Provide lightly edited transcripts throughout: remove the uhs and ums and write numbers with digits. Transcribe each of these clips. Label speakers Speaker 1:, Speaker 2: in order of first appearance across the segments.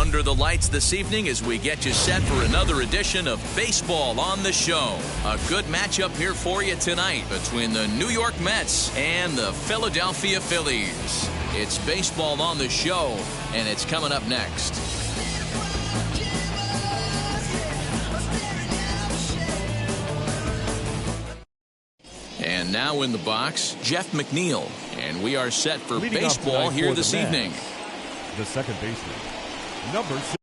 Speaker 1: under the lights this evening as we get you set for another edition of Baseball on the Show. A good matchup here for you tonight between the New York Mets and the Philadelphia Phillies. It's Baseball on the Show, and it's coming up next. And now in the box, Jeff McNeil. And we are set for baseball here this evening.
Speaker 2: The second baseman, number 6.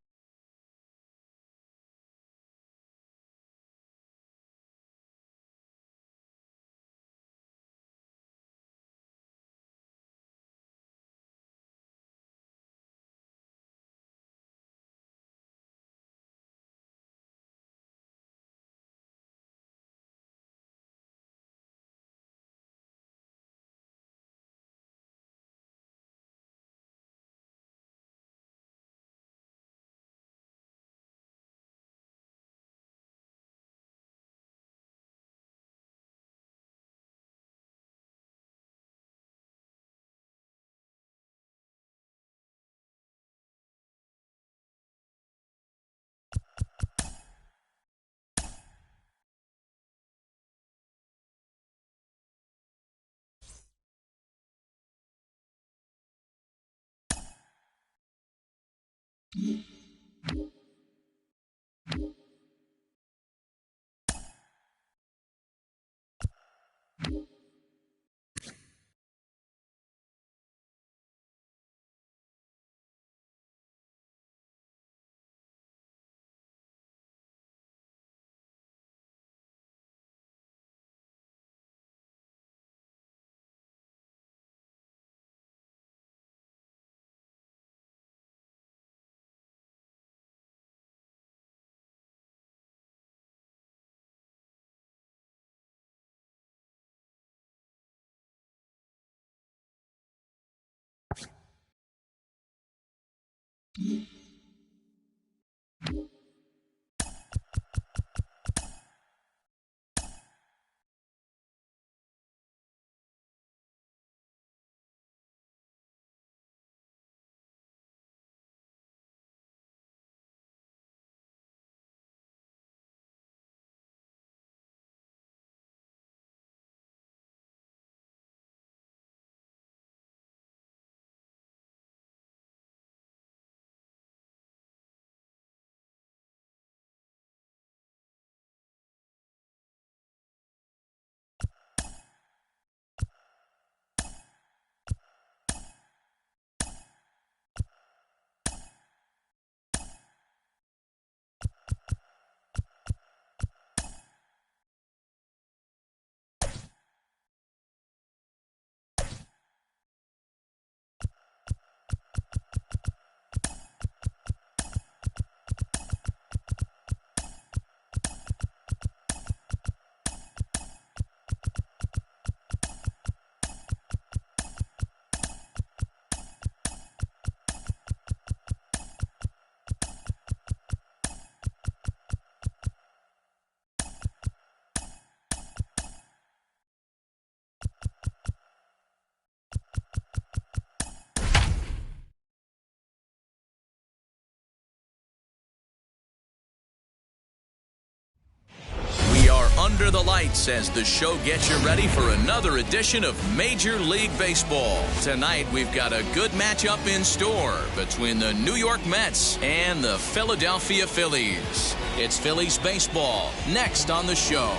Speaker 1: Under the lights as the show gets you ready for another edition of Major League Baseball. Tonight we've got a good matchup in store between the New York Mets and the Philadelphia Phillies. It's Phillies baseball next on the show.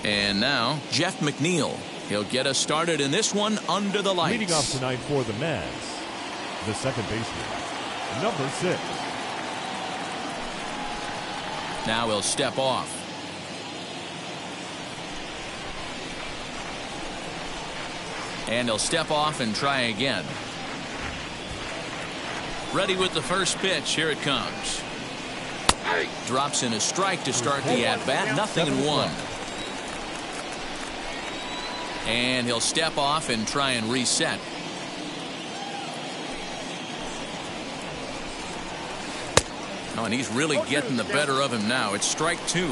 Speaker 1: And now, Jeff McNeil. He'll get us started in this one under the lights.
Speaker 2: Leading off tonight for the Mets, the second baseman, number 6.
Speaker 1: Now he'll step off. And he'll step off and try again. Ready with the first pitch. Here it comes. Drops in a strike to start the at-bat. 0-1. And he'll step off and try and reset. Oh, and he's really getting the better of him now. It's strike 2.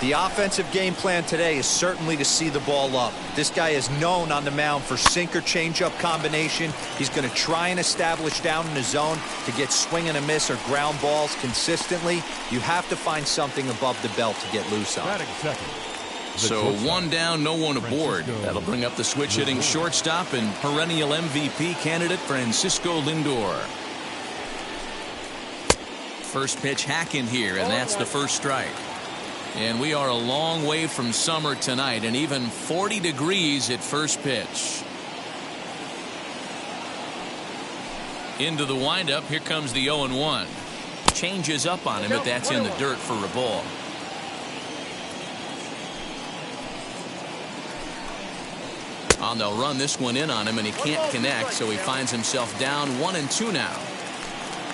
Speaker 3: The offensive game plan today is certainly to see the ball up. This guy is known on the mound for sinker changeup combination. He's going to try and establish down in the zone to get swing and a miss or ground balls consistently. You have to find something above the belt to get loose on.
Speaker 1: So one down, no one aboard. That'll bring up the switch hitting shortstop and perennial MVP candidate Francisco Lindor. First pitch hack in here, and that's the first strike. And we are a long way from summer tonight, and even 40 degrees at first pitch. Into the windup. Here comes the 0-1. Changes up on him, but that's in the dirt for a ball. They'll run this one in on him, and he can't connect, so he finds himself down 1-2 now.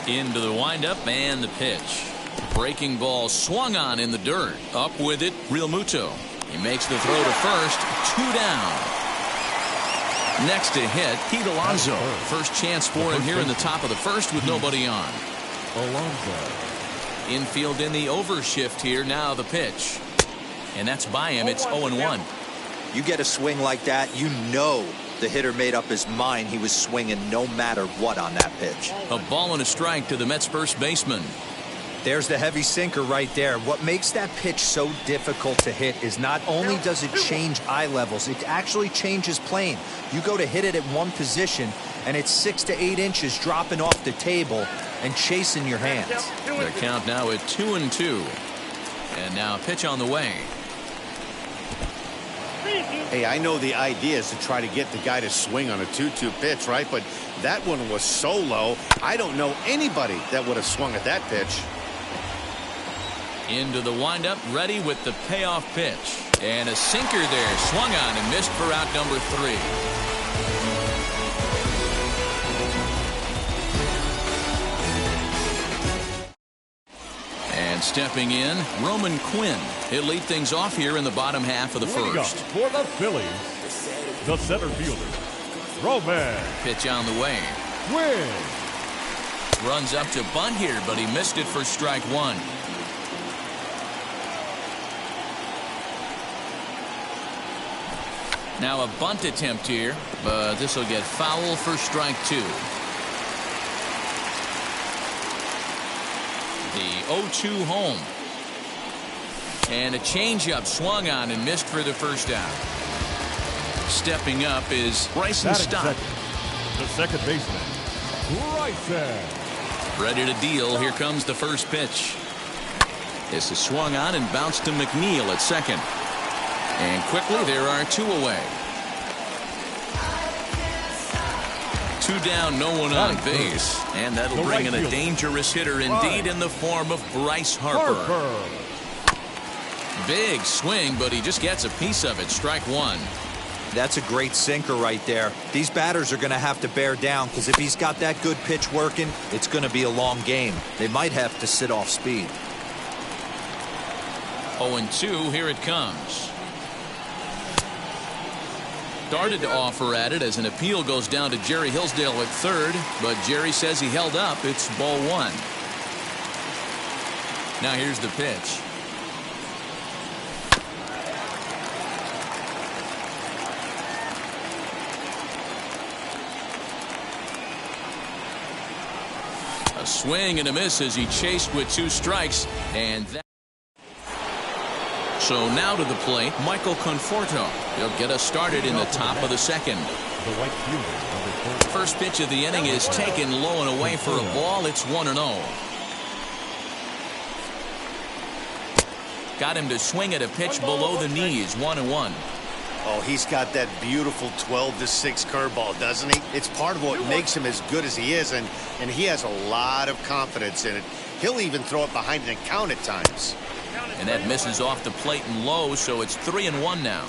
Speaker 1: Into the windup and the pitch. Breaking ball swung on in the dirt. Up with it, Real Muto. He makes the throw to first. 2 down. Next to hit, Pete Alonso. First chance for him here in the top of the first with nobody on. Infield in the overshift here. Now the pitch. And that's by him. It's 0-1.
Speaker 3: You get a swing like that, you know the hitter made up his mind he was swinging no matter what on that pitch.
Speaker 1: A ball and a strike to the Mets first baseman.
Speaker 3: There's the heavy sinker right there. What makes that pitch so difficult to hit is not only does it change eye levels, it actually changes plane. You go to hit it at one position, and it's 6 to 8 inches dropping off the table and chasing your hands.
Speaker 1: The count now at 2-2. And now a pitch on the way.
Speaker 4: Hey, I know the idea is to try to get the guy to swing on a 2-2 pitch, right? But that one was so low, I don't know anybody that would have swung at that pitch.
Speaker 1: Into the windup, ready with the payoff pitch. And a sinker there, swung on and missed for out number 3. And stepping in, Roman Quinn. He'll lead things off here in the bottom half of the first.
Speaker 2: For the Phillies, the center fielder, Roman.
Speaker 1: Pitch on the way.
Speaker 2: Quinn.
Speaker 1: Runs up to bunt here, but he missed it for strike 1. Now a bunt attempt here, but this will get foul for strike 2. The 0-2 home. And a changeup swung on and missed for the first out. Stepping up is Bryson Stott.
Speaker 2: The second baseman, Bryson.
Speaker 1: Ready to deal. Here comes the first pitch. This is swung on and bounced to McNeil at second. And quickly there are 2 away. 2 down, no one on base. And that'll bring in a dangerous hitter indeed in the form of Bryce Harper. Big swing, but he just gets a piece of it. Strike 1.
Speaker 3: That's a great sinker right there. These batters are going to have to bear down, because if he's got that good pitch working, it's going to be a long game. They might have to sit off speed.
Speaker 1: 0-2, here it comes. Started to offer at it as an appeal goes down to Jerry Hillsdale at third, but Jerry says he held up. It's ball 1. Now here's the pitch. A swing and a miss as he chased with 2 strikes, and that. So now to the plate, Michael Conforto. He'll get us started in the top of the second. First pitch of the inning is taken low and away for a ball. It's 1-0. Got him to swing at a pitch below the knees. 1-1.
Speaker 4: Oh, he's got that beautiful 12-6 curveball, doesn't he? It's part of what makes him as good as he is, and he has a lot of confidence in it. He'll even throw it behind an account at times.
Speaker 1: And that misses off the plate and low, so it's 3-1 now.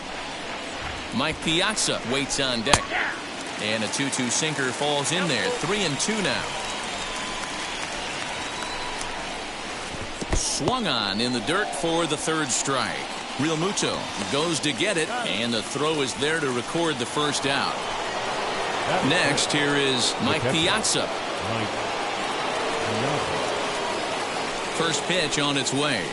Speaker 1: Mike Piazza waits on deck. And a 2-2 sinker falls in there. 3-2 now. Swung on in the dirt for the third strike. Real Muto goes to get it, and the throw is there to record the first out. Next, here is Mike Piazza. First pitch on its way.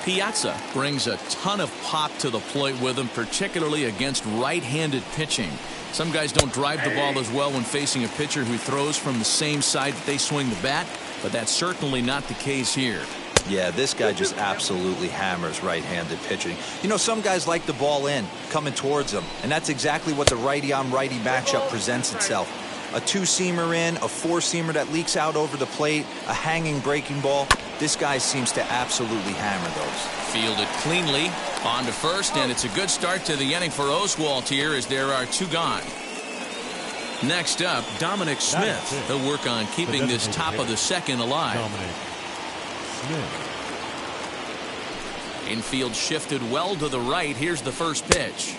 Speaker 1: Piazza brings a ton of pop to the plate with him, particularly against right-handed pitching. Some guys don't drive the ball as well when facing a pitcher who throws from the same side that they swing the bat, but that's certainly not the case here.
Speaker 3: Yeah, this guy just absolutely hammers right-handed pitching. You know, some guys like the ball in, coming towards them, and that's exactly what the righty-on-righty matchup presents itself. A two-seamer in, a four-seamer that leaks out over the plate, a hanging breaking ball. This guy seems to absolutely hammer those.
Speaker 1: Fielded cleanly, on to first, and it's a good start to the inning for Oswalt here as there are two gone. Next up, Dominic Smith. He'll work on keeping this top of the second alive.
Speaker 2: Dominic Smith.
Speaker 1: Infield shifted well to the right. Here's the first pitch.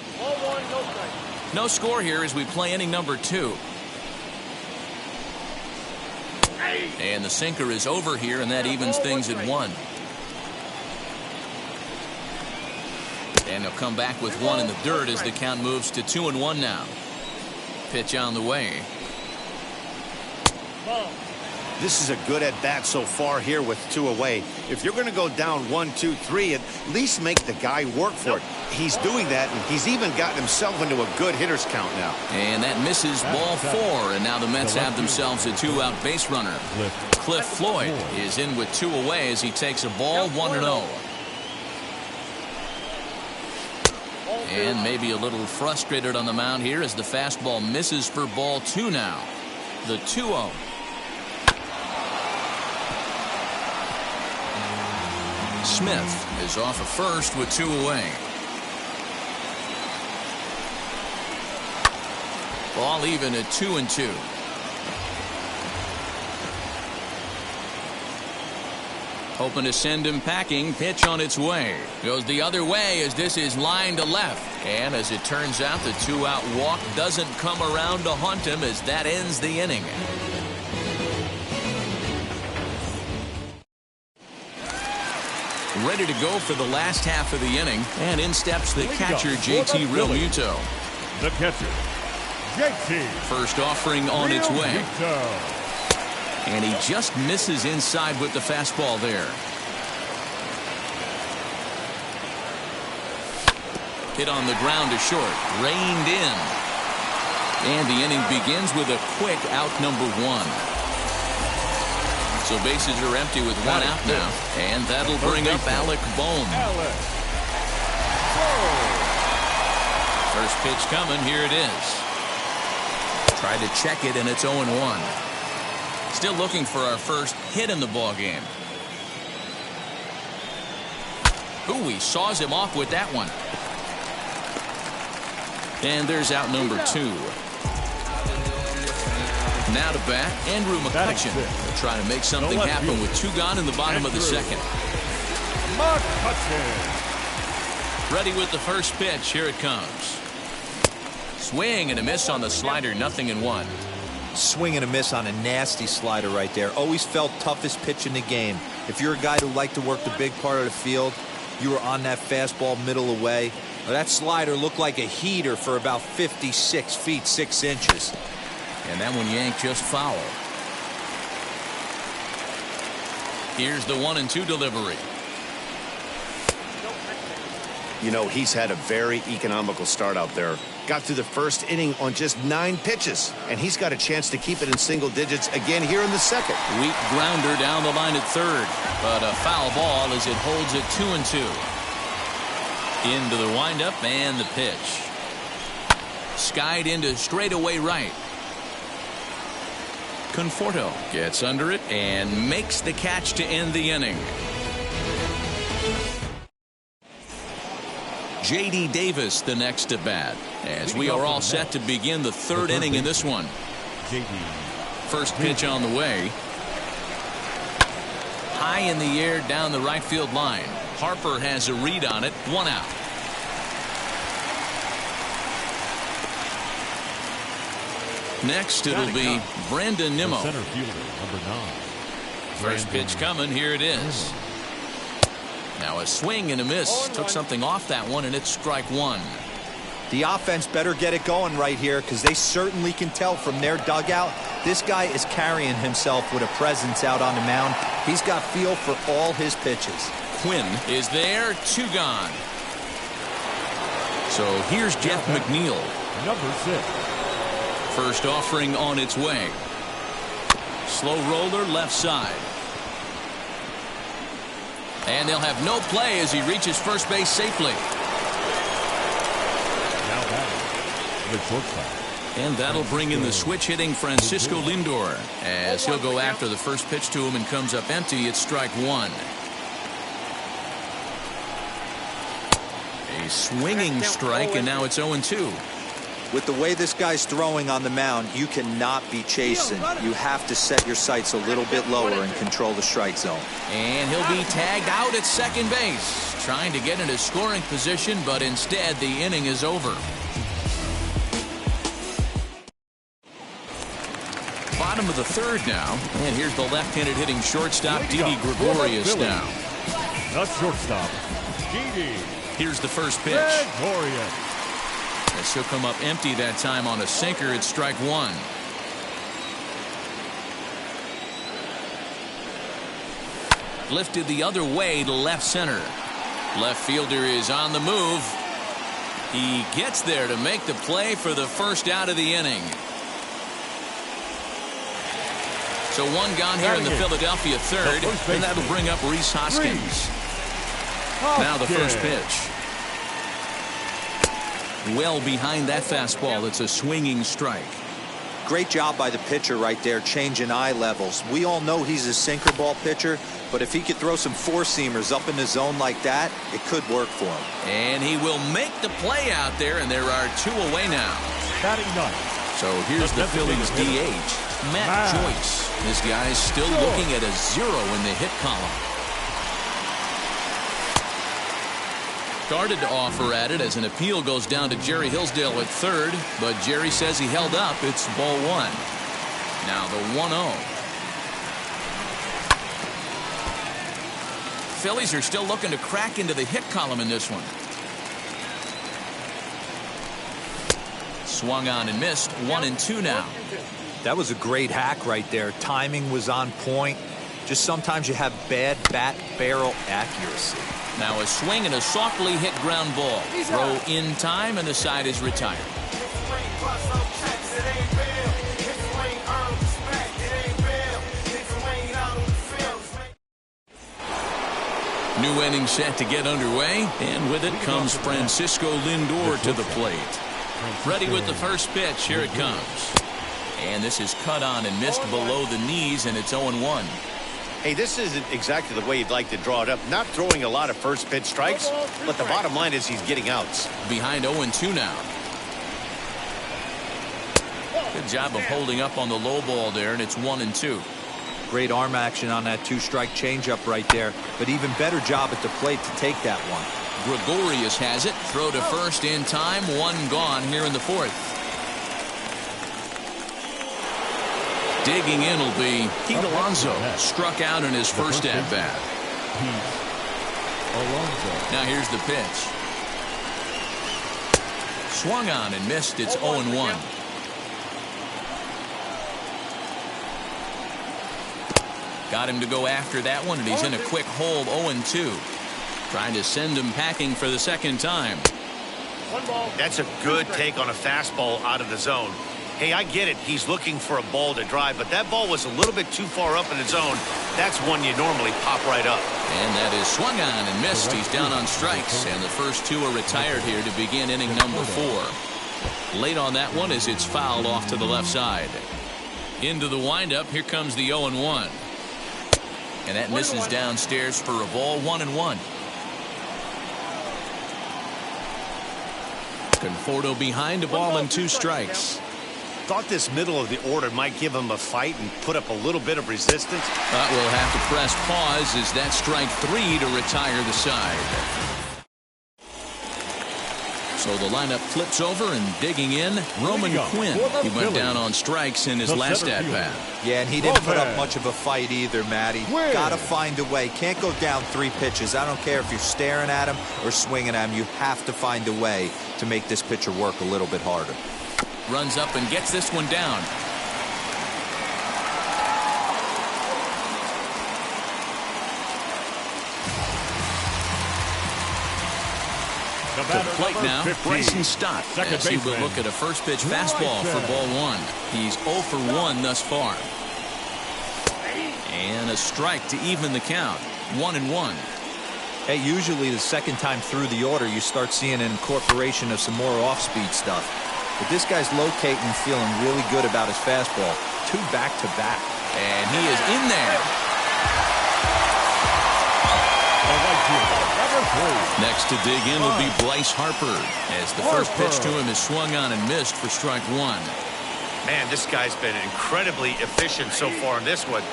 Speaker 1: No score here as we play inning number 2. And the sinker is over here, and that evens things at 1. And he'll come back with 1 in the dirt as the count moves to 2-1 now. Pitch on the way.
Speaker 4: This is a good at bat so far here with 2 away. If you're going to go down 1, 2, 3, at least make the guy work for it. He's doing that, and he's even gotten himself into a good hitter's count now.
Speaker 1: And that misses ball 4, and now the Mets have themselves a 2-out base runner. Cliff Floyd is in with 2 away as he takes a ball 1-0. And maybe a little frustrated on the mound here as the fastball misses for ball 2 now. The 2-0. Smith is off of first with 2 away. Ball even at 2-2. Hoping to send him packing. Pitch on its way. Goes the other way as this is line to left. And as it turns out, the 2-out walk doesn't come around to haunt him as that ends the inning. Ready to go for the last half of the inning, and in steps the catcher, JT Realmuto.
Speaker 2: The catcher, JT.
Speaker 1: First offering on its way. And he just misses inside with the fastball there. Hit on the ground to short, reined in. And the inning begins with a quick out number 1. So bases are empty with 1 out now. And that'll bring up Alec Bohm. First pitch coming. Here it is. Tried to check it, and it's 0-1. Still looking for our first hit in the ball game. Ooh, he saws him off with that one. And there's out number 2. Now to bat, Andrew McCutchen. They'll try to make something happen with 2 gone in the bottom of the second.
Speaker 2: McCutchen.
Speaker 1: Ready with the first pitch. Here it comes. Swing and a miss on the slider. 0-1.
Speaker 3: Swing and a miss on a nasty slider right there. Always felt toughest pitch in the game. If you're a guy who liked to work the big part of the field, you were on that fastball middle away. That slider looked like a heater for about 56 feet 6 inches.
Speaker 1: And that one yanked just foul. Here's the 1-2 delivery.
Speaker 4: You know, he's had a very economical start out there. Got through the first inning on just 9 pitches, and he's got a chance to keep it in single digits again here in the second.
Speaker 1: Weak grounder down the line at third, but a foul ball as it holds it 2-2. Into the windup and the pitch. Skied into straightaway right. Conforto gets under it and makes the catch to end the inning. J.D. Davis the next to bat as we are all set to begin the third inning in this one. First pitch on the way. High in the air down the right field line. Harper has a read on it. 1 out. Next, it'll be Brandon Nimmo.
Speaker 2: Center fielder, number 9.
Speaker 1: First pitch coming. Here it is. Now a swing and a miss. Took something off that one, and it's strike 1.
Speaker 3: The offense better get it going right here because they certainly can tell from their dugout this guy is carrying himself with a presence out on the mound. He's got feel for all his pitches.
Speaker 1: Quinn is there, 2 gone. So here's Jeff McNeil.
Speaker 2: Number 6.
Speaker 1: First offering on its way. Slow roller left side. And they'll have no play as he reaches first base safely.
Speaker 2: Now batting, the shortstop.
Speaker 1: And that'll bring in the switch hitting Francisco Lindor as he'll go after the first pitch to him and comes up empty. It's strike 1. A swinging strike, and now it's 0-2.
Speaker 3: With the way this guy's throwing on the mound, you cannot be chasing. You have to set your sights a little bit lower and control the strike zone.
Speaker 1: And he'll be tagged out at second base, trying to get into scoring position, but instead the inning is over. Bottom of the 3rd now, and here's the left-handed hitting shortstop Didi Gregorius now.
Speaker 2: The shortstop, Didi.
Speaker 1: Here's the first pitch.
Speaker 2: Gregorius.
Speaker 1: As he'll come up empty that time on a sinker. It's strike 1. Lifted the other way to left center. Left fielder is on the move. He gets there to make the play for the first out of the inning. So 1 gone here in the Philadelphia 3rd, and that'll bring up Rhys Hoskins. Now the first pitch. Well behind that fastball. It's a swinging strike.
Speaker 3: Great job by the pitcher right there, changing eye levels. We all know he's a sinker ball pitcher, but if he could throw some four-seamers up in the zone like that, it could work for him.
Speaker 1: And he will make the play out there, and there are 2 away now.
Speaker 2: Batting 9th.
Speaker 1: So here's the Phillies DH, Matt Joyce. This guy's still looking at a 0 in the hit column. Started to offer at it as an appeal goes down to Jerry Hillsdale at 3rd, but Jerry says he held up. It's ball 1. Now the 1-0. Phillies are still looking to crack into the hit column in this one. Swung on and missed. 1-2 now.
Speaker 3: That was a great hack right there. Timing was on point. Just sometimes you have bad bat barrel accuracy.
Speaker 1: Now a swing and a softly hit ground ball. Throw in time, and the side is retired. New inning set to get underway, and with it comes Francisco Lindor to the plate. Ready with the first pitch. Here it comes. And this is cut on and missed below the knees, and it's 0-1.
Speaker 4: Hey, this isn't exactly the way you'd like to draw it up. Not throwing a lot of first pitch strikes, but the bottom line is he's getting outs.
Speaker 1: Behind 0-2 now. Good job of holding up on the low ball there, and it's 1-2.
Speaker 3: Great arm action on that 2-strike changeup right there, but even better job at the plate to take that one.
Speaker 1: Gregorius has it. Throw to first in time. 1 gone here in the 4th. Digging in will be Pete Alonso. Struck out in his first at bat. Now here's the pitch. Swung on and missed. It's 0-1. Got him to go after that one, and he's in a quick hole. 0-2. Trying to send him packing for the second time.
Speaker 4: That's a good take on a fastball out of the zone. Hey, I get it. He's looking for a ball to drive, but that ball was a little bit too far up in the zone. That's one you normally pop right up.
Speaker 1: And that is swung on and missed. He's down on strikes, and the first 2 are retired here to begin inning number 4. Late on that one as it's fouled off to the left side. Into the windup. Here comes the 0-1. And that misses downstairs for a ball. 1-1. Conforto behind, a ball and 2 strikes.
Speaker 4: Thought this middle of the order might give him a fight and put up a little bit of resistance.
Speaker 1: But we'll have to press pause as that strike 3 to retire the side. So the lineup flips over and digging in, Roman Quinn. He went down on strikes in his last at-bat.
Speaker 3: Yeah, and he didn't put up much of a fight either, Matty. Got to find a way. Can't go down 3 pitches. I don't care if you're staring at him or swinging at him. You have to find a way to make this pitcher work a little bit harder.
Speaker 1: Runs up and gets this one down. To the plate now, Bryson Stott, as he will look at a first pitch fastball for ball 1. He's 0 for 1 thus far. And a strike to even the count. 1-1.
Speaker 3: Hey, usually the second time through the order, you start seeing an incorporation of some more off-speed stuff. But this guy's locating, feeling really good about his fastball. 2 back-to-back.
Speaker 1: And he is in there. Next to dig in will be Bryce Harper, as the first pitch to him is swung on and missed for strike 1.
Speaker 4: Man, this guy's been incredibly efficient so far in this one,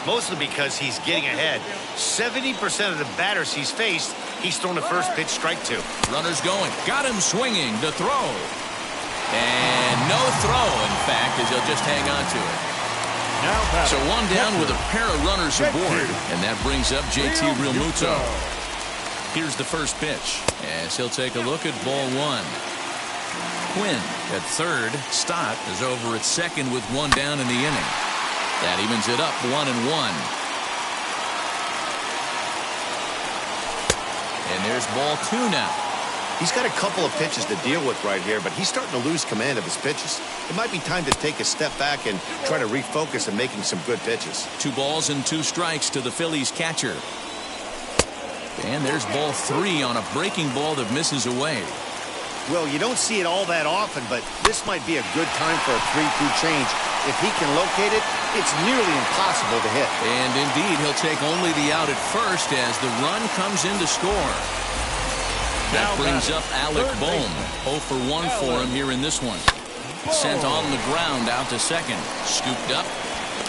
Speaker 4: mostly because he's getting ahead. 70% of the batters he's faced, he's thrown the first pitch, strike 2.
Speaker 1: Runners going. Got him swinging. The throw. And no throw, in fact, as he'll just hang on to it. So one down with a pair of runners aboard, and that brings up JT Realmuto. Here's the first pitch, as he'll take a look at ball 1. Quinn at third. Stott is over at second with 1 down in the inning. That evens it up 1-1. And there's ball 2 now.
Speaker 4: He's got a couple of pitches to deal with right here, but he's starting to lose command of his pitches. It might be time to take a step back and try to refocus on making some good pitches.
Speaker 1: 2 balls and 2 strikes to the Phillies catcher. And there's ball 3 on a breaking ball that misses away.
Speaker 4: Well, you don't see it all that often, but this might be a good time for a 3-2 change. If he can locate it, it's nearly impossible to hit.
Speaker 1: And indeed, he'll take only the out at first as the run comes in to score. That brings up Alec Bohm. 0 for 1 for him here in this one. Sent on the ground out to second. Scooped up.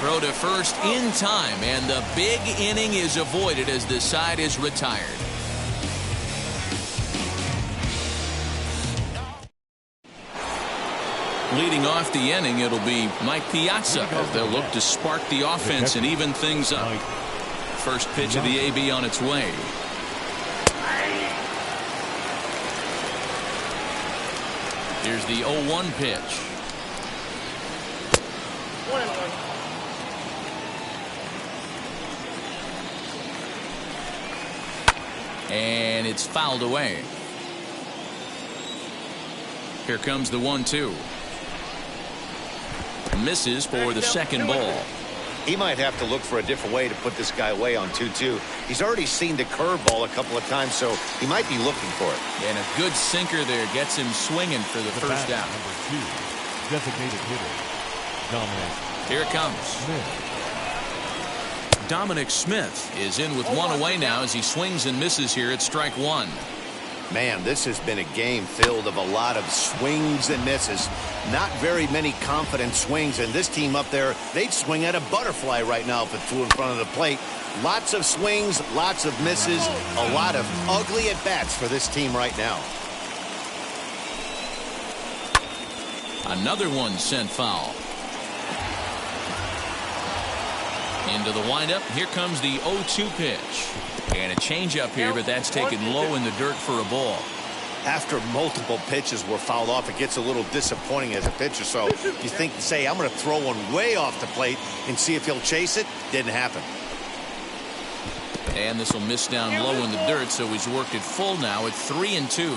Speaker 1: Throw to first in time, and the big inning is avoided as the side is retired. Leading off the inning, it'll be Mike Piazza as they'll look to spark the offense and even things up. First pitch of the AB on its way. Here's the 0-1 pitch. And it's fouled away. Here comes the 1-2. Misses for the second ball.
Speaker 4: He might have to look for a different way to put this guy away on 2-2. He's already seen the curveball a couple of times, so he might be looking for it.
Speaker 1: And a good sinker there gets him swinging for the first out.
Speaker 2: Number 2, designated hitter, Dominic.
Speaker 1: Here it comes. Dominic Smith is in with 1 away now as he swings and misses here at strike 1.
Speaker 4: Man, this has been a game filled of a lot of swings and misses. Not very many confident swings, and this team up there, they'd swing at a butterfly right now if it flew in front of the plate. Lots of swings, lots of misses, a lot of ugly at-bats for this team right now.
Speaker 1: Another one sent foul. Into the windup. Here comes the 0-2 pitch. And a changeup here, but that's taken low in the dirt for a ball.
Speaker 4: After multiple pitches were fouled off, it gets a little disappointing as a pitcher. So you think, say, I'm going to throw one way off the plate and see if he'll chase it. Didn't happen.
Speaker 1: And this will miss down low in the dirt, so he's worked it full now at 3-2.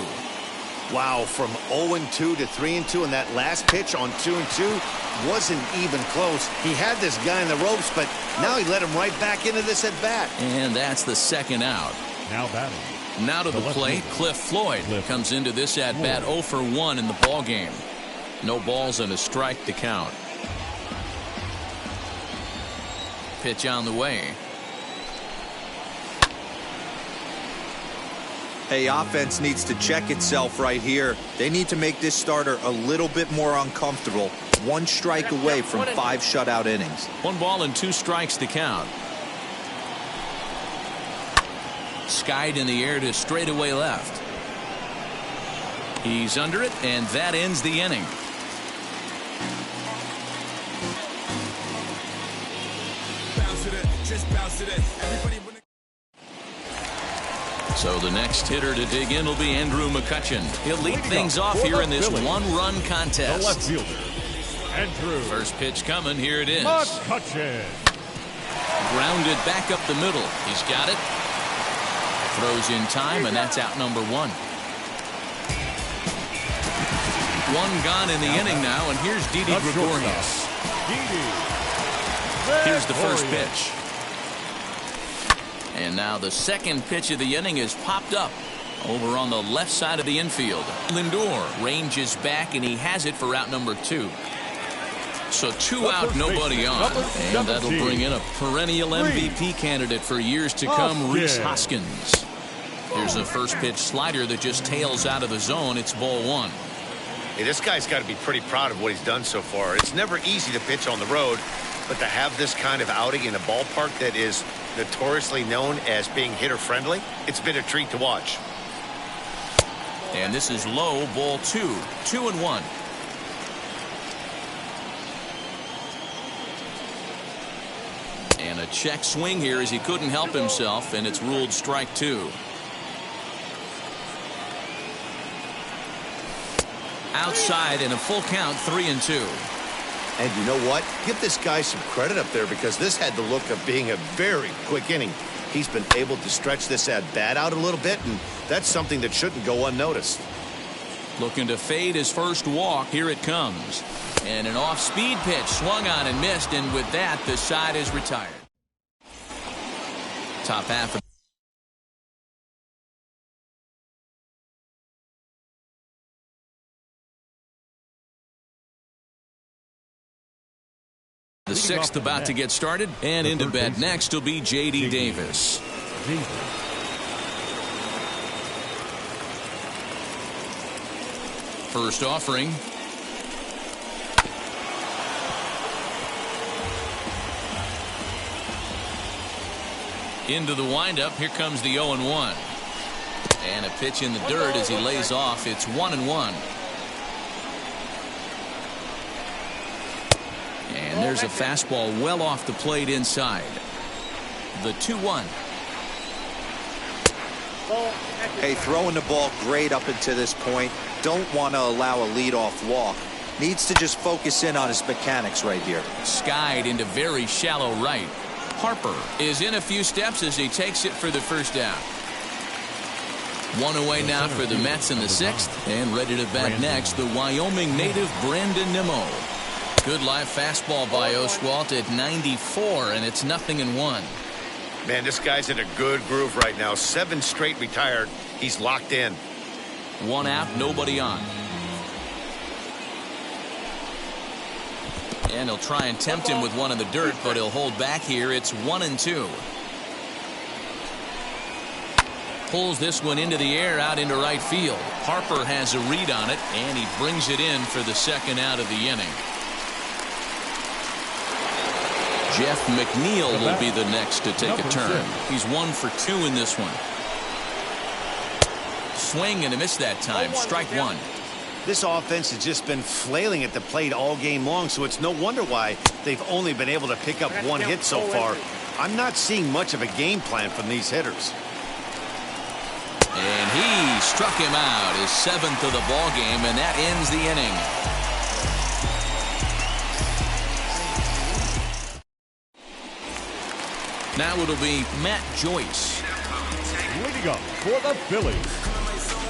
Speaker 4: Wow, from 0-2 to 3-2, and that last pitch on 2-2 wasn't even close. He had this guy in the ropes, but now he let him right back into this at bat.
Speaker 1: And that's the second out.
Speaker 2: Now batting.
Speaker 1: Now to the plate, Cliff Floyd comes into this at bat 0 for 1 in the ball game. No balls and a strike to count. Pitch on the way.
Speaker 3: Hey, offense needs to check itself right here. They need to make this starter a little bit more uncomfortable. 1 strike away from 5 shutout innings.
Speaker 1: 1 ball and 2 strikes to count. Skied in the air to straightaway left. He's under it, and that ends the inning. So the next hitter to dig in will be Andrew McCutchen. He'll lead things off here in this one-run contest.
Speaker 2: The left fielder, Andrew.
Speaker 1: First pitch coming. Here it is.
Speaker 2: McCutchen.
Speaker 1: Grounded back up the middle. He's got it. Throws in time, and that's out number one. One gone in the inning now, and here's Didi Gregorius. Here's the first pitch. And now the second pitch of the inning is popped up over on the left side of the infield. Lindor ranges back, and he has it for out number two. So two out, nobody on. And that'll bring in a perennial MVP candidate for years to come, Rhys Hoskins. Here's a first pitch slider that just tails out of the zone. It's ball one.
Speaker 4: Hey, this guy's got to be pretty proud of what he's done so far. It's never easy to pitch on the road, but to have this kind of outing in a ballpark that is notoriously known as being hitter-friendly, it's been a treat to watch.
Speaker 1: And this is low, ball two. 2-1. And a check swing here as he couldn't help himself, and it's ruled strike two. Outside in a full count, 3-2.
Speaker 4: And you know what? Give this guy some credit up there, because this had the look of being a very quick inning. He's been able to stretch this at-bat out a little bit, and that's something that shouldn't go unnoticed.
Speaker 1: Looking to fade his first walk. Here it comes. And an off-speed pitch swung on and missed, and with that, the side is retired. Top half of the sixth about to get started, and into bed next will be J.D. Davis. First offering. Into the windup. Here comes the 0-1. And a pitch in the dirt as he lays off. It's 1-1. And there's a fastball well off the plate inside. The 2-1.
Speaker 3: Hey, throwing the ball great up until this point. Don't want to allow a leadoff walk. Needs to just focus in on his mechanics right here.
Speaker 1: Skied into very shallow right. Harper is in a few steps as he takes it for the first out. One away now for the Mets in the sixth, and ready to bat next, the Wyoming native Brandon Nimmo. Good live fastball by Oswalt at 94, and it's 0-1.
Speaker 4: Man, this guy's in a good groove right now. 7 straight retired. He's locked in.
Speaker 1: One out, nobody on. And he'll try and tempt him with one in the dirt, but he'll hold back here. It's 1-2. Pulls this one into the air out into right field. Harper has a read on it, and he brings it in for the second out of the inning. Jeff McNeil will be the next to take a turn. He's 1 for 2 in this one. Swing and a miss that time. Strike one.
Speaker 4: This offense has just been flailing at the plate all game long, so it's no wonder why they've only been able to pick up 1 hit so far. I'm not seeing much of a game plan from these hitters.
Speaker 1: And he struck him out, his 7th of the ball game, and that ends the inning. Now it'll be Matt Joyce.
Speaker 2: Leading up for the Phillies,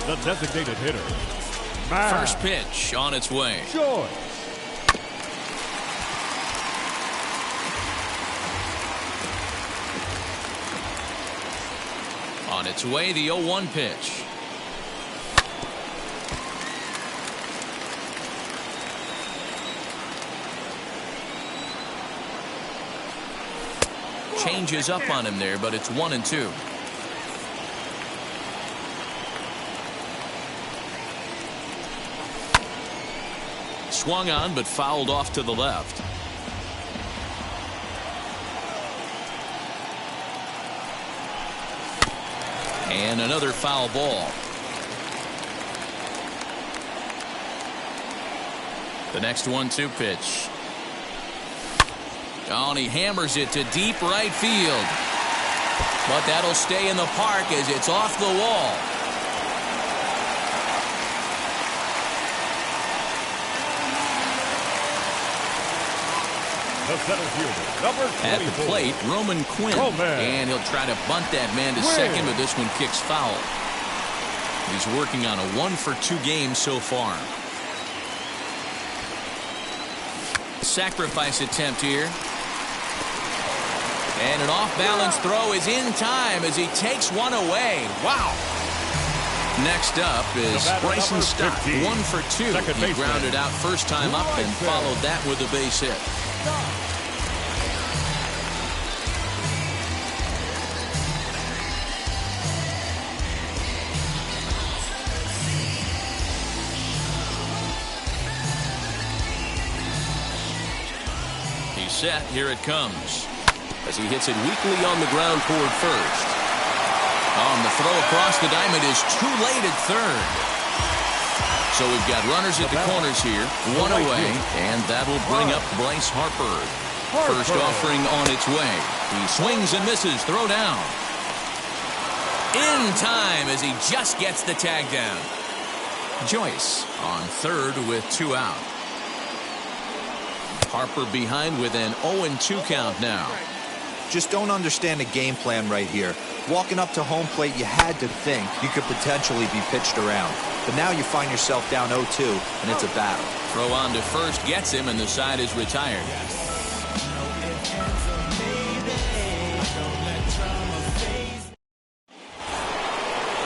Speaker 2: the designated hitter, Matt
Speaker 1: First pitch on its way.
Speaker 2: Joyce.
Speaker 1: On its way, the 0-1 pitch. Changes up on him there, but it's 1-2. Swung on, but fouled off to the left. And another foul ball. The next 1-2 pitch. Oh, and he hammers it to deep right field. But that'll stay in the park as it's off the wall.
Speaker 2: The center fielder, number 24.
Speaker 1: At the plate, Roman Quinn. And he'll try to bunt that man to second, but this one kicks foul. He's working on a 1-for-2 game so far. Sacrifice attempt here. And an off-balance throw is in time as he takes one away. Wow. Next up is Bryson Stott, 1-for-2. He grounded out first time up and followed that with a base hit. He's set. Here it comes. As he hits it weakly on the ground toward first. The throw across the diamond is too late at third. So we've got runners at the corners here, one away, and that'll bring up Bryce Harper. First offering on its way. He swings and misses. Throw down. In time as he just gets the tag down. Joyce on third with 2 out. Harper behind with an 0-2 count now.
Speaker 3: Just don't understand the game plan right here. Walking up to home plate, you had to think you could potentially be pitched around. But now you find yourself down 0-2, and it's a battle. Throw on to first gets him, and the side is retired.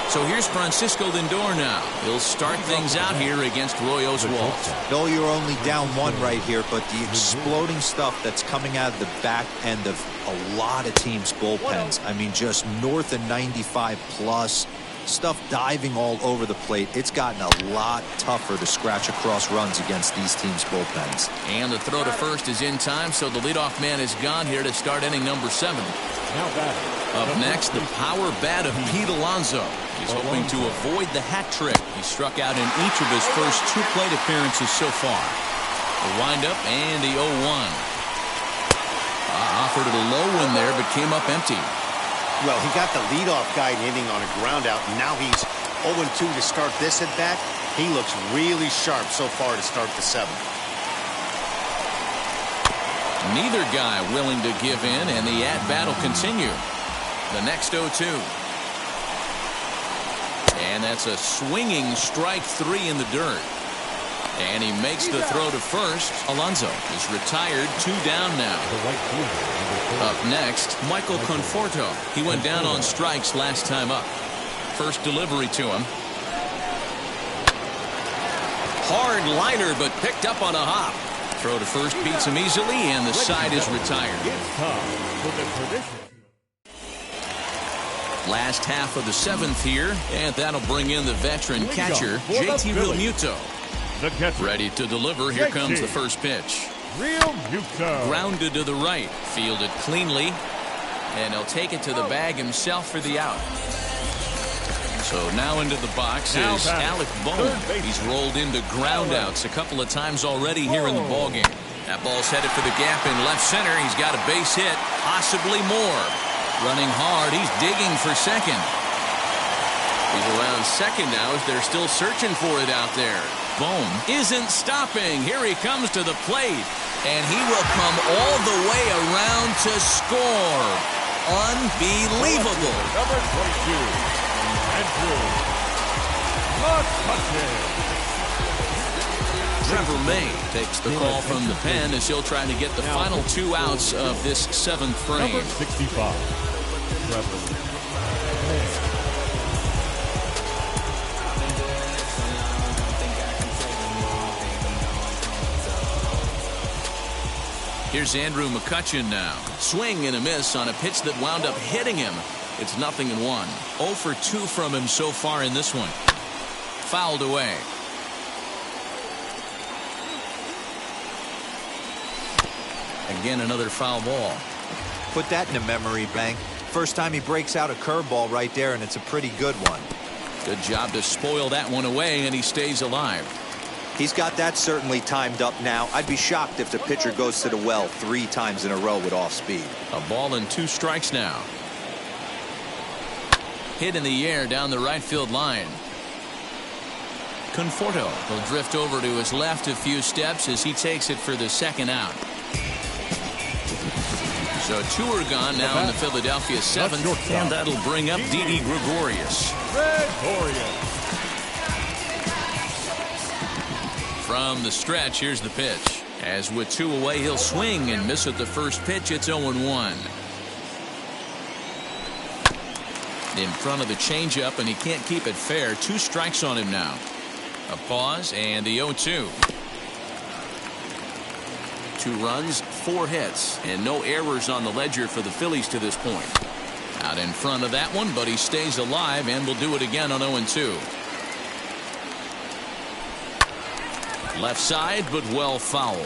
Speaker 3: So here's Francisco Lindor now. He'll start things out here against Roy Oswalt. No, you're only down 1 right here, but the exploding stuff that's coming out of the back end of a lot of teams' bullpens. I mean, just north of 95 plus. Stuff diving all over the plate. It's gotten a lot tougher to scratch across runs against these teams' bullpens.
Speaker 1: And the throw to first is in time, so the leadoff man is gone here to start inning number 7. Up next, the power bat of Pete Alonso. He's hoping to avoid the hat trick. He struck out in each of his first 2 plate appearances so far. The windup and the 0-1. Offered it a low one there, but came up empty.
Speaker 4: Well, he got the leadoff guy inning on a ground out, and now he's 0-2 to start this at bat. He looks really sharp so far to start the 7th.
Speaker 1: Neither guy willing to give in, and the at-bat will continue. The next 0-2. And that's a swinging strike 3 in the dirt. And he makes the throw to first. Alonso is retired, 2 down now. Up next, Michael Conforto. He went down on strikes last time up. First delivery to him. Hard liner, but picked up on a hop. Throw to first beats him easily, and the side is retired. Last half of the 7th here, and that'll bring in the veteran catcher, JT Realmuto. Ready to deliver. Here comes the first pitch. Grounded to the right. Fielded cleanly. And he'll take it to the bag himself for the out. So now into the box is Alec Bohm. He's rolled into groundouts a couple of times already here in the ballgame. That ball's headed for the gap in left center. He's got a base hit, possibly more. Running hard. He's digging for second. He's around second now as they're still searching for it out there. Bohm isn't stopping. Here he comes to the plate. And he will come all the way around to score. Unbelievable.
Speaker 2: Number 22, Andrew McCutchen.
Speaker 1: Trevor May takes the call from the pen as he'll try to get the final 2 outs of this 7th frame.
Speaker 2: Number 65, Trevor May.
Speaker 1: Here's Andrew McCutchen now. Swing and a miss on a pitch that wound up hitting him. It's 0-1. 0 for 2 from him so far in this one. Fouled away. Again, another foul ball.
Speaker 3: Put that in the memory bank. First time he breaks out a curveball right there, and it's a pretty good one.
Speaker 1: Good job to spoil that one away, and he stays alive.
Speaker 3: He's got that certainly timed up now. I'd be shocked if the pitcher goes to the well 3 times in a row with off speed.
Speaker 1: A ball and 2 strikes now. Hit in the air down the right field line. Conforto will drift over to his left a few steps as he takes it for the second out. So 2 are gone now in the Philadelphia 7th, and that'll bring up Didi Gregorius. From the stretch, here's the pitch. As with 2 away, he'll swing and miss at the first pitch. It's 0-1. In front of the changeup, and he can't keep it fair. 2 strikes on him now. A pause and the 0-2. 2 runs, 4 hits, and no errors on the ledger for the Phillies to this point. Out in front of that one, but he stays alive and will do it again on 0-2. Left side, but well foul.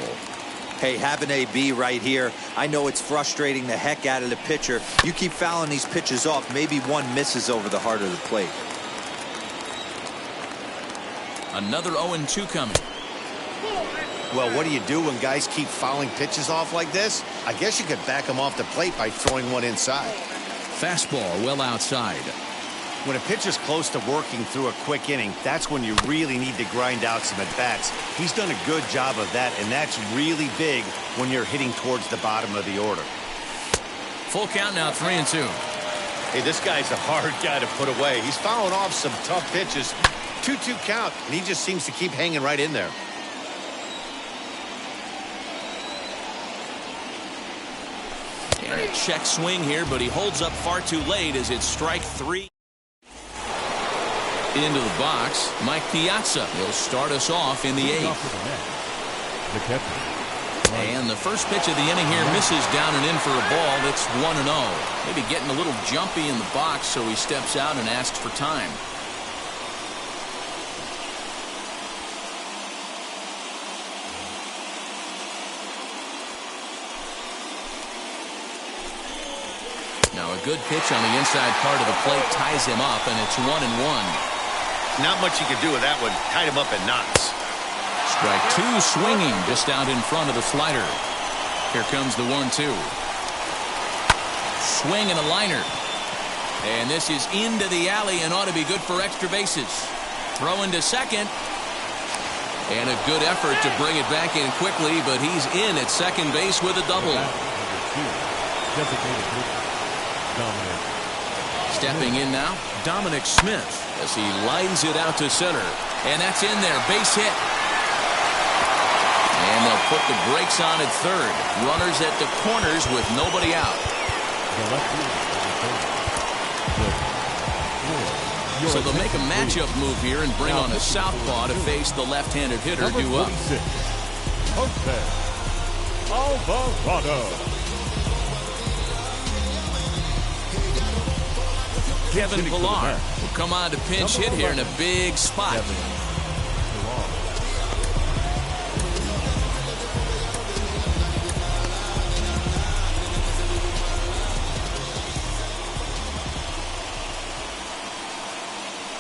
Speaker 3: Hey, have an AB right here. I know it's frustrating the heck out of the pitcher. You keep fouling these pitches off, maybe one misses over the heart of the plate.
Speaker 1: Another 0-2 coming.
Speaker 4: Well, what do you do when guys keep fouling pitches off like this? I guess you could back them off the plate by throwing one inside.
Speaker 1: Fastball well outside.
Speaker 4: When a pitcher's close to working through a quick inning, that's when you really need to grind out some at-bats. He's done a good job of that, and that's really big when you're hitting towards the bottom of the order.
Speaker 1: Full count now, 3-2.
Speaker 4: Hey, this guy's a hard guy to put away. He's fouling off some tough pitches. 2-2 count, and he just seems to keep hanging right in there.
Speaker 1: And a check swing here, but he holds up far too late as it's strike 3. Into the box, Mike Piazza will start us off in the 8th. And the first pitch of the inning here misses down and in for a ball. It's 1-0. Maybe getting a little jumpy in the box, so he steps out and asks for time. Now a good pitch on the inside part of the plate ties him up, and it's 1-1.
Speaker 4: Not much you could do with that one. Tied him up in knots.
Speaker 1: Strike 2 swinging just out in front of the slider. Here comes the 1-2. Swing and a liner. And this is into the alley and ought to be good for extra bases. Throw into second. And a good effort to bring it back in quickly, but he's in at second base with a double. Stepping in now, Dominic Smith as he lines it out to center. And that's in there, base hit. And they'll put the brakes on at third. Runners at the corners with nobody out. So they'll make a matchup move here and bring on a southpaw to face the left-handed hitter due up.
Speaker 2: Alvarado.
Speaker 1: Kevin Pillar will come on to pinch hit here in a big spot.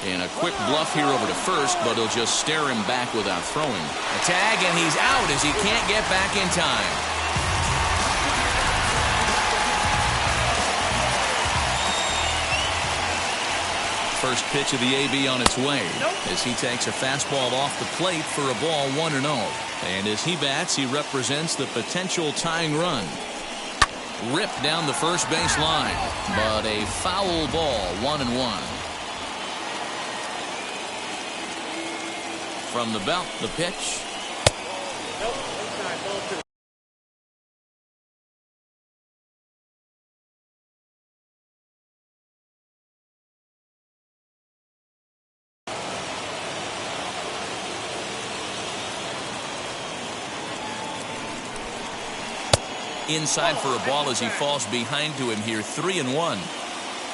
Speaker 1: And a quick bluff here over to first, but he'll just stare him back without throwing. A tag, and he's out as he can't get back in time. First pitch of the AB on its way as he takes a fastball off the plate for a ball 1-0. And as he bats, he represents the potential tying run. Ripped down the first base line, but a foul ball, 1-1. From the belt, the pitch. Inside for a ball as he falls behind to him here, 3-1.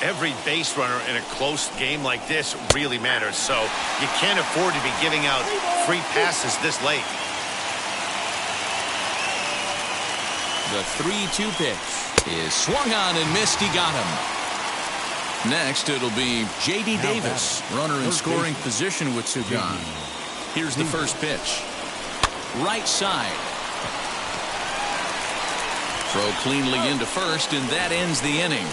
Speaker 4: Every base runner in a close game like this really matters, so you can't afford to be giving out free passes this late.
Speaker 1: The 3-2 pitch is swung on and missed. He got him. Next, it'll be J.D. Davis, runner in scoring position with two gone. Here's the first pitch. Right side. Throw cleanly into first, and that ends the inning.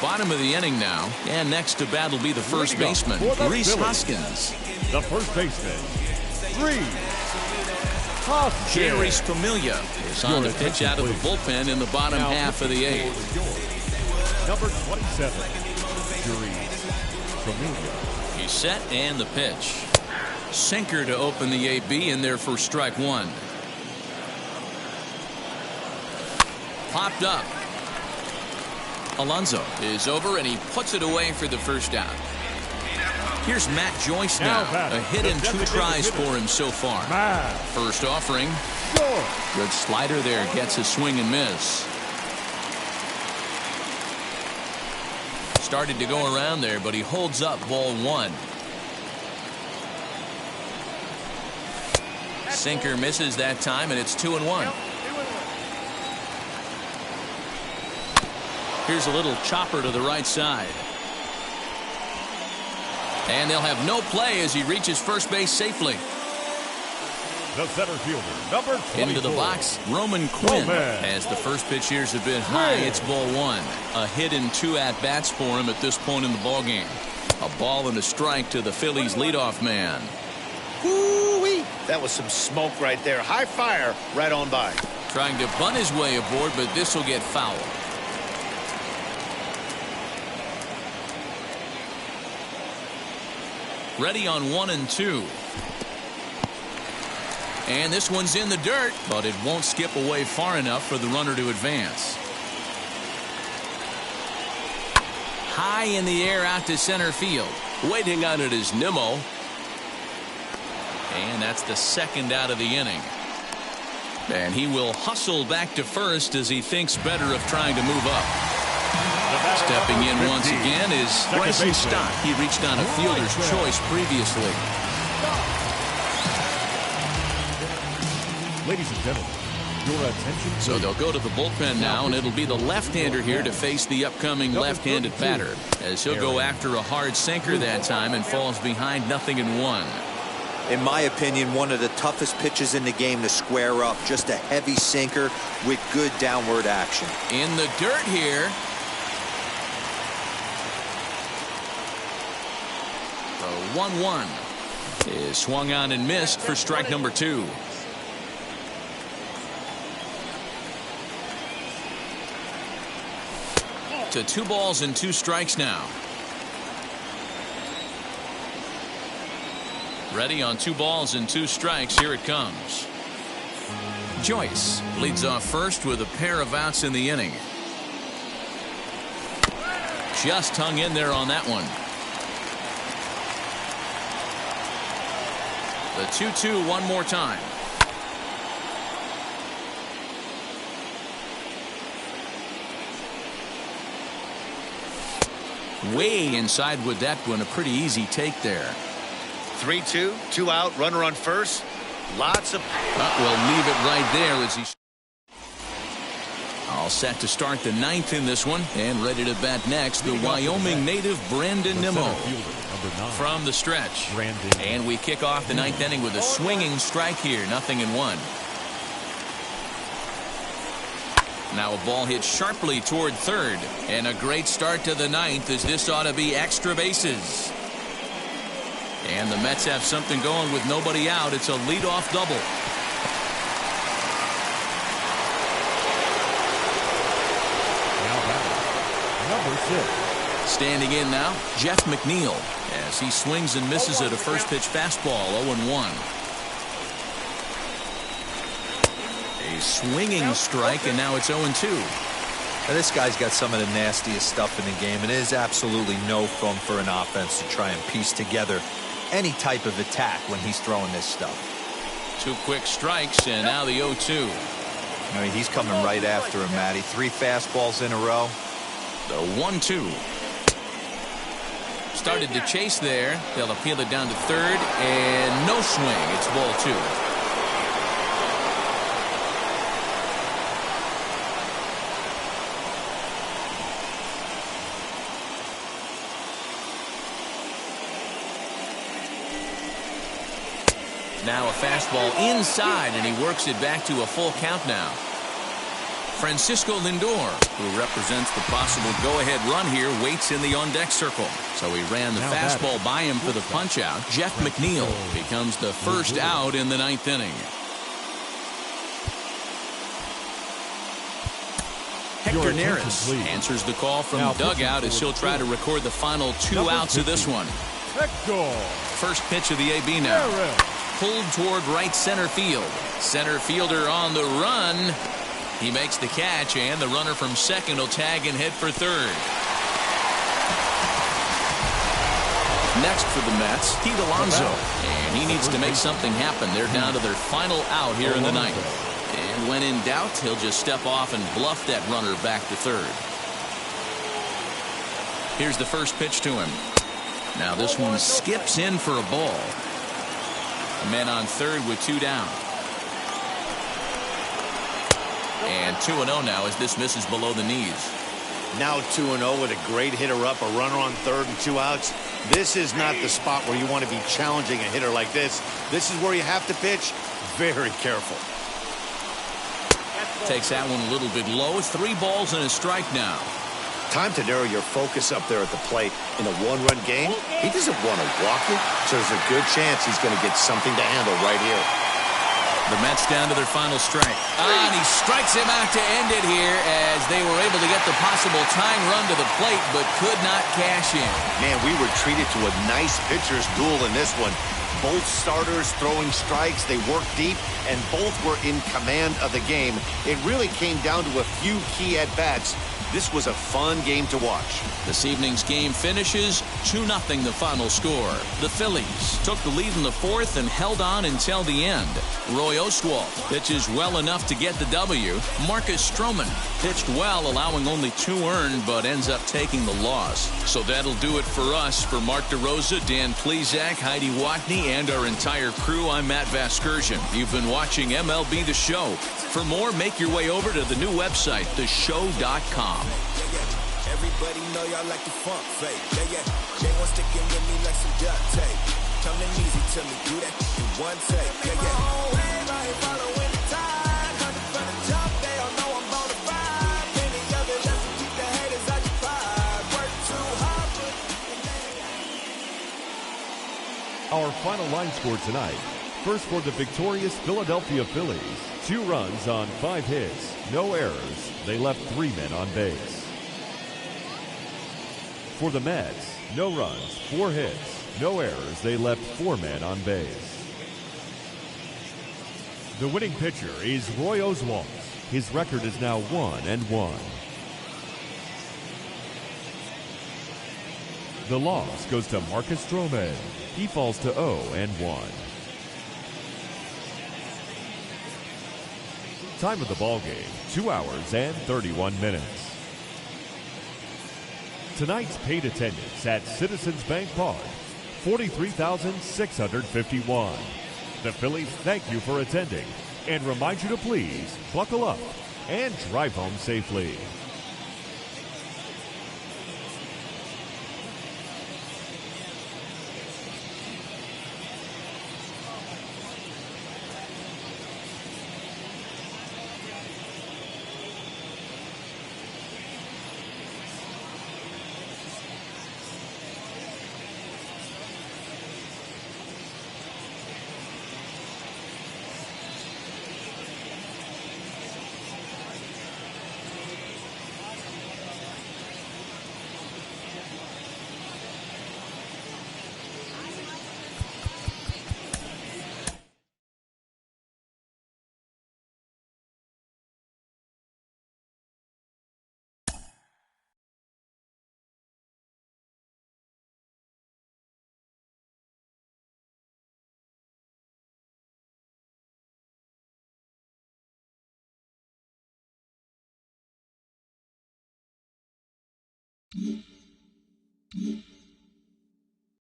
Speaker 1: Bottom of the inning now, and next to bat will be the first baseman, Rhys Hoskins.
Speaker 2: The first baseman, Rhys Hoskins.
Speaker 1: Jeurys Familia is on the pitch out of the bullpen in the bottom half of the eighth.
Speaker 2: Number 27, Jeurys Familia.
Speaker 1: He's set, and the pitch. Sinker to open the AB, in there for strike one. Popped up. Alonso is over, and he puts it away for the first out. Here's Matt Joyce now. A hit and 2 tries for him so far. First offering. Good slider there. Gets a swing and miss. Started to go around there, but he holds up ball one. Sinker misses that time, and it's 2-1. Here's a little chopper to the right side. And they'll have no play as he reaches first base safely.
Speaker 2: The center fielder, number 24.
Speaker 1: Into the box, Roman Quinn. As the first pitch here's a bit high, it's ball one. A hit and 2 at-bats for him at this point in the ballgame. A ball and a strike to the Phillies leadoff man.
Speaker 4: Woo-wee. That was some smoke right there. High fire right on by.
Speaker 1: Trying to bunt his way aboard, but this will get foul. Ready on 1 and 2. And this one's in the dirt, but it won't skip away far enough for the runner to advance. High in the air out to center field. Waiting on it is Nimmo. And that's the second out of the inning. And he will hustle back to first as he thinks better of trying to move up. Stepping in once again is Bryson Stott. He reached on a fielder's choice previously.
Speaker 2: Ladies and gentlemen, your attention.
Speaker 1: So they'll go to the bullpen now, and it'll be the left-hander here to face the upcoming left-handed batter, as he'll go after a hard sinker that time and falls behind 0-1.
Speaker 3: In my opinion, one of the toughest pitches in the game to square up. Just a heavy sinker with good downward action.
Speaker 1: In the dirt here. The 1-1 is swung on and missed for strike number 2. To 2 balls and 2 strikes now. Ready on 2 balls and 2 strikes. Here it comes. Joyce leads off first with a pair of outs in the inning. Just hung in there on that one. The 2-2 one more time. Way inside with that one. A pretty easy take there.
Speaker 4: 3-2, 2 out, runner on first. Lots of.
Speaker 1: We'll leave it right there as he. All set to start the 9th in this one, and ready to bat next, the Wyoming native Brandon Nimmo from the stretch. And we kick off the 9th inning with a swinging strike here, 0-1. Now a ball hit sharply toward third, and a great start to the 9th, as this ought to be extra bases. And the Mets have something going with nobody out. It's a leadoff double.
Speaker 2: Number 6.
Speaker 1: Standing in now, Jeff McNeil, as he swings and misses at a first pitch fastball, 0-1. A swinging strike, and now it's 0-2.
Speaker 3: Now this guy's got some of the nastiest stuff in the game, and it is absolutely no fun for an offense to try and piece together any type of attack when he's throwing this stuff.
Speaker 1: 2 quick strikes, and now the 0-2.
Speaker 3: I mean, he's coming right after him, Matty. 3 fastballs in a row.
Speaker 1: The 1-2. Started to chase there. They'll appeal it down to third, and no swing. It's ball 2. Now a fastball inside, and he works it back to a full count now. Francisco Lindor, who represents the possible go-ahead run here, waits in the on-deck circle. So he ran the fastball by him for the punch-out. Jeff McNeil becomes the first out in the 9th inning. Hector Neris answers the call from dugout as he'll try to record the final 2 outs of this one. First pitch of the AB now. Pulled toward right center field. Center fielder on the run. He makes the catch, and the runner from second will tag and head for third. Next for the Mets, Pete Alonso. And he needs to make something happen. They're down to their final out here in the 9th. And when in doubt, he'll just step off and bluff that runner back to third. Here's the first pitch to him. Now this one skips in for a ball. Men on third with 2 down. And 2-0 now as this misses below the knees.
Speaker 4: Now 2-0 with a great hitter up, a runner on third and 2 outs. This is not the spot where you want to be challenging a hitter like this. This is where you have to pitch very careful.
Speaker 1: Takes that one a little bit low. 3 balls and a strike now.
Speaker 4: Time to narrow your focus up there at the plate. In a 1-run game, he doesn't want to walk it, so there's a good chance he's going to get something to handle right here.
Speaker 1: The Mets down to their final strike. And he strikes him out to end it here as they were able to get the possible tying run to the plate, but could not cash in.
Speaker 4: Man, we were treated to a nice pitcher's duel in this one. Both starters throwing strikes. They worked deep, and both were in command of the game. It really came down to a few key at-bats. This was a fun game to watch.
Speaker 1: This evening's game finishes 2-0 the final score. The Phillies took the lead in the 4th and held on until the end. Roy Oswalt pitches well enough to get the W. Marcus Stroman pitched well, allowing only 2 earned, but ends up taking the loss. So that'll do it for us. For Mark DeRosa, Dan Plezak, Heidi Watney, and our entire crew, I'm Matt Vasgersian. You've been watching MLB The Show. For more, make your way over to the new website, theshow.com.
Speaker 5: Everybody know y'all like the funk fake. They want sticking with me like some duct tape. Coming easy to me, do that in one take. Everybody following the tide. Hunting for the top, they all know I'm bona fide. Plenty of it left to keep the haters occupied. Work too hard, but
Speaker 2: Our final line score tonight. First for the victorious Philadelphia Phillies. 2 runs on 5 hits, no errors. They left 3 men on base. For the Mets, no runs, 4 hits, no errors. They left 4 men on base. The winning pitcher is Roy Oswalt. His record is now 1-1. The loss goes to Marcus Stroman. He falls to 0-1. Time of the ball game, 2 hours and 31 minutes. Tonight's paid attendance at Citizens Bank Park, 43,651. The Phillies thank you for attending and remind you to please buckle up and drive home safely.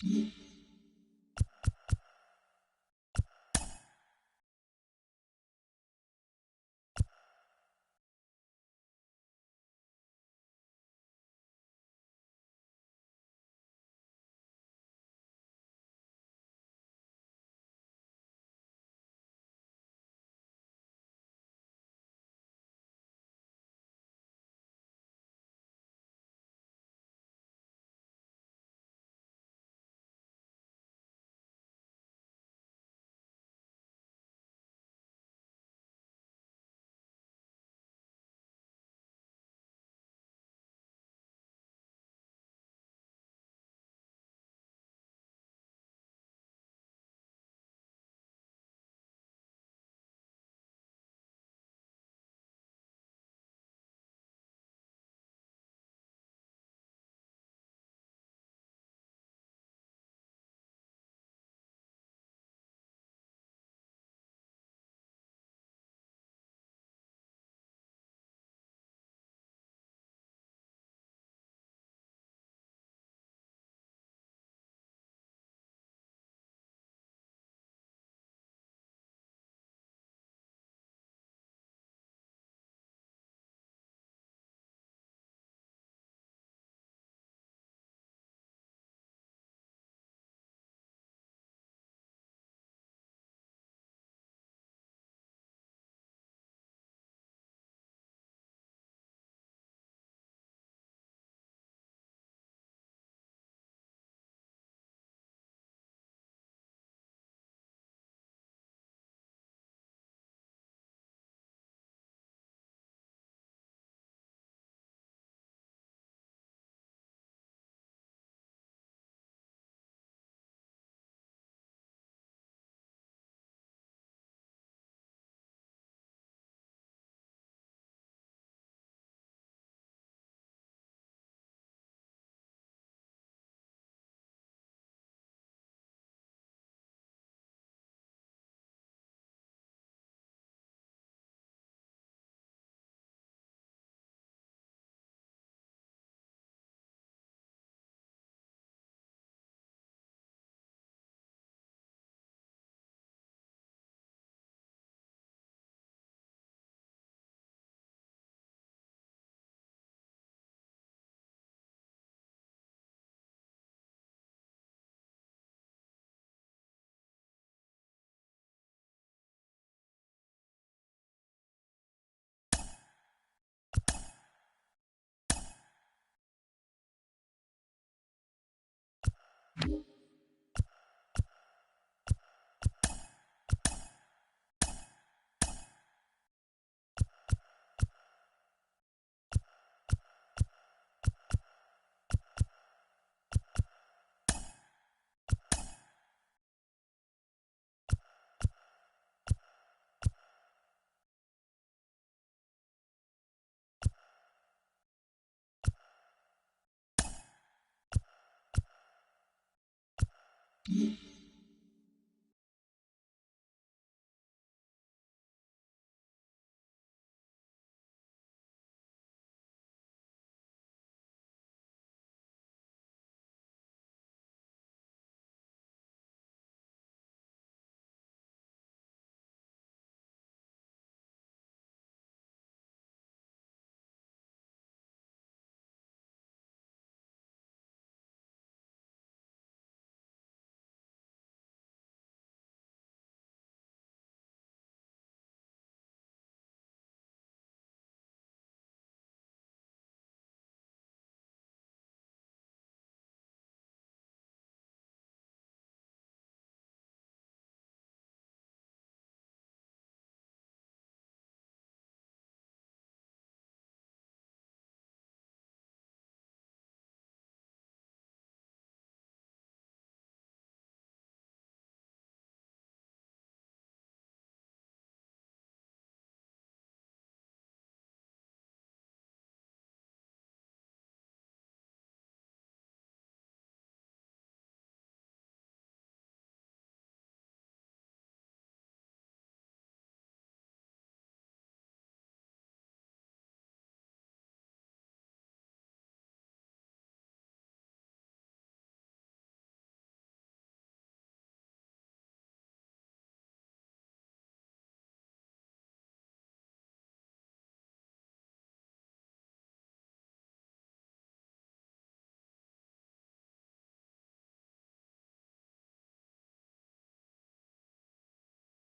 Speaker 6: Mm-hmm.